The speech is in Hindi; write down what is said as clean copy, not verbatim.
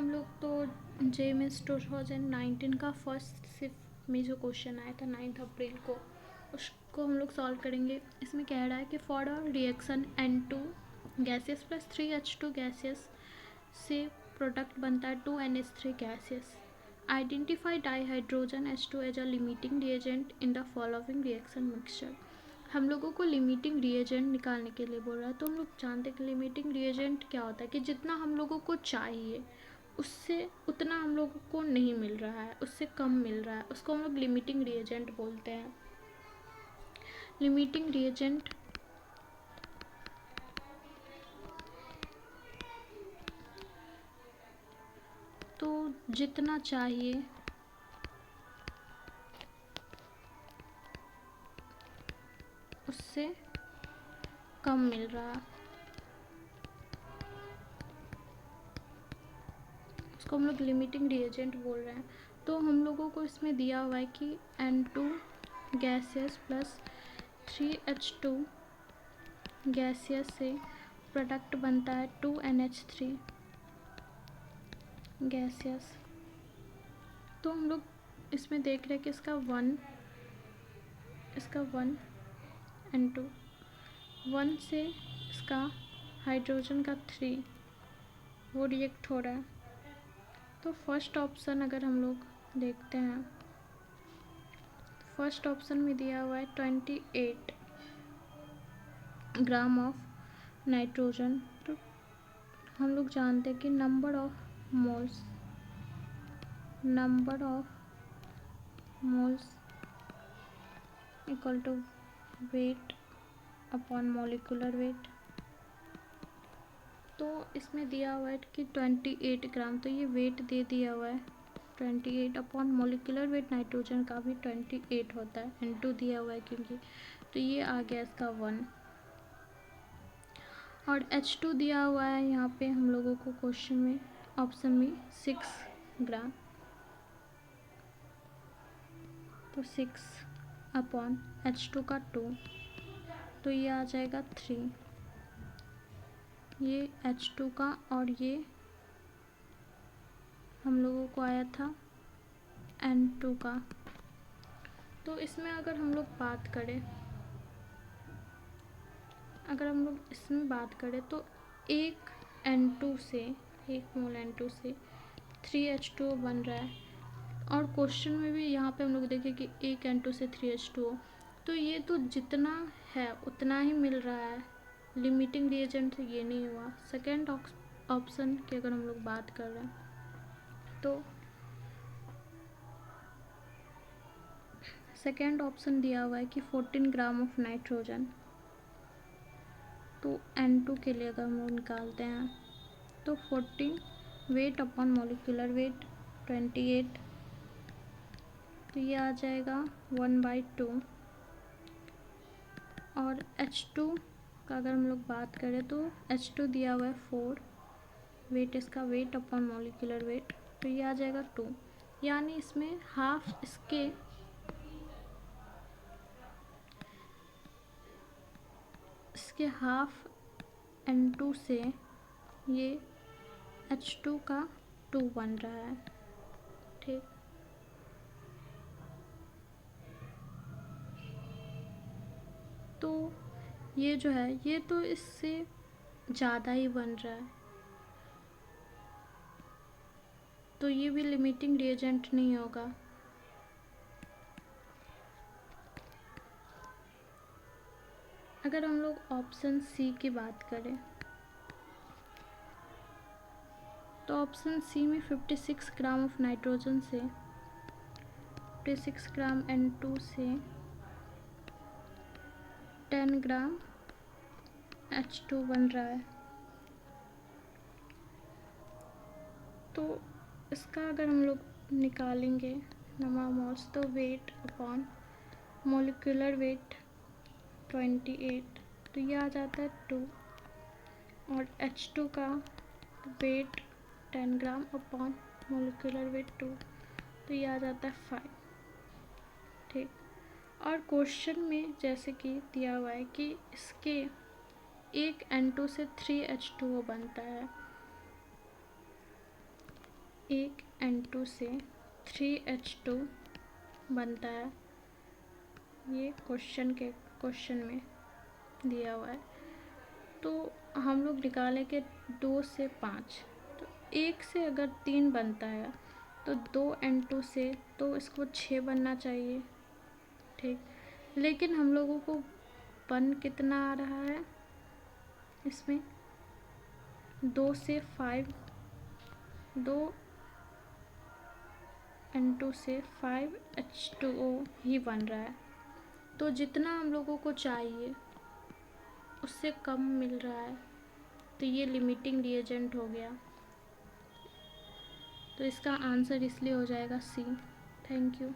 हम लोग तो JMS 2019 का फर्स्ट शिफ्ट में जो क्वेश्चन आया था 9 अप्रैल को, उसको हम लोग सॉल्व करेंगे। इसमें कह रहा है कि for a reaction N2 gaseous plus 3H2 gaseous से प्रोडक्ट बनता है 2NH3 gaseous. Identify dihydrogen H2 as a limiting reagent in the following reaction mixture. हम लोगों को लिमिटिंग रिएजेंट निकालने के लिए बोल रहा है। तो हम लोग जानते हैं कि लिमिटिंग रिएजेंट क्या होता है, कि जितना हम लोगों को चाहिए उससे उतना हम लोगों को नहीं मिल रहा है, उससे कम मिल रहा है, उसको हम लोग लिमिटिंग रिएजेंट बोलते हैं। लिमिटिंग रिएजेंट तो जितना चाहिए उससे कम मिल रहा है, उसको हम लोग लिमिटिंग रिएजेंट बोल रहे हैं। तो हम लोगों को इसमें दिया हुआ है कि N2 gaseous plus 3H2 gaseous से प्रोडक्ट बनता है 2NH3 गैसियस। तो हम लोग इसमें देख रहे हैं कि इसका 1 N2 1 से इसका हाइड्रोजन का 3 वो रिएक्ट हो रहा है। तो फर्स्ट ऑप्शन अगर हम लोग देखते हैं, फर्स्ट ऑप्शन में दिया हुआ है 28 ग्राम ऑफ नाइट्रोजन। तो हम लोग जानते हैं कि number of moles equal to weight upon molecular weight. तो इसमें दिया हुआ है कि 28 ग्राम, तो ये वेट दे दिया हुआ है 28 अपॉन मॉलिक्यूलर वेट नाइट्रोजन का भी 28 होता है, N2 दिया हुआ है क्योंकि। तो ये आ गया इसका 1। और H2 दिया हुआ है यहाँ पे हम लोगों को क्वेश्चन में ऑप्शन में 6 ग्राम। तो 6 अपॉन H2 का 2, तो ये आ जाएगा 3। ये H2 का और ये हम लोगों को आया था N2 का। तो इसमें अगर हम लोग बात करें तो एक मोल N2 से 3H2O बन रहा है। और क्वेश्चन में भी यहाँ पे हम लोग देखें कि एक N2 से 3H2O, तो ये तो जितना है उतना ही मिल रहा है, लिमिटिंग रिएजेंट ये नहीं हुआ। सेकेंड ऑप्शन की अगर हम लोग बात कर रहे हैं तो सेकेंड ऑप्शन दिया हुआ है कि 14 ग्राम ऑफ नाइट्रोजन। तो N2 के लिए अगर हम लोग निकालते हैं तो 14 वेट अपॉन मॉलिक्यूलर वेट 28, तो ये आ जाएगा 1/2। और H2 का अगर हम लोग बात करें तो H2 दिया हुआ है 4 वेट, इसका वेट अपॉन मॉलिक्यूलर वेट, तो ये आ जाएगा 2। यानी इसमें हाफ इसके हाफ N2 से ये H2 का 2 बन रहा है। ठीक, तो ये जो है ये तो इससे ज़्यादा ही बन रहा है, तो ये भी लिमिटिंग रिएजेंट नहीं होगा। अगर हम लोग ऑप्शन सी की बात करें तो ऑप्शन सी में 56 ग्राम ऑफ नाइट्रोजन से 56 ग्राम N2 से 10 ग्राम H2 बन रहा है। तो इसका अगर हम लोग निकालेंगे नंबर मोल्स, तो वेट अपॉन मॉलिक्यूलर वेट 28, तो ये आ जाता है 2। और H2 का weight 10 gram upon molecular weight 2, तो ये आ जाता है 5। ठीक, और क्वेश्चन में जैसे कि दिया हुआ है कि इसके एक N2 से 3H2O बनता है, एक N2 से 3H2 बनता है, ये क्वेश्चन में दिया हुआ है। तो हम लोग निकालें कि 2 से 5, तो 1 से अगर 3 बनता है तो 2N2 से तो इसको 6 बनना चाहिए, ठीक। लेकिन हम लोगों को बन कितना आ रहा है इसमें, 2 से 5, 2N2 से 5H2O ही बन रहा है। तो जितना हम लोगों को चाहिए उससे कम मिल रहा है, तो ये लिमिटिंग रिएजेंट हो गया। तो इसका आंसर इसलिए हो जाएगा सी। Thank you.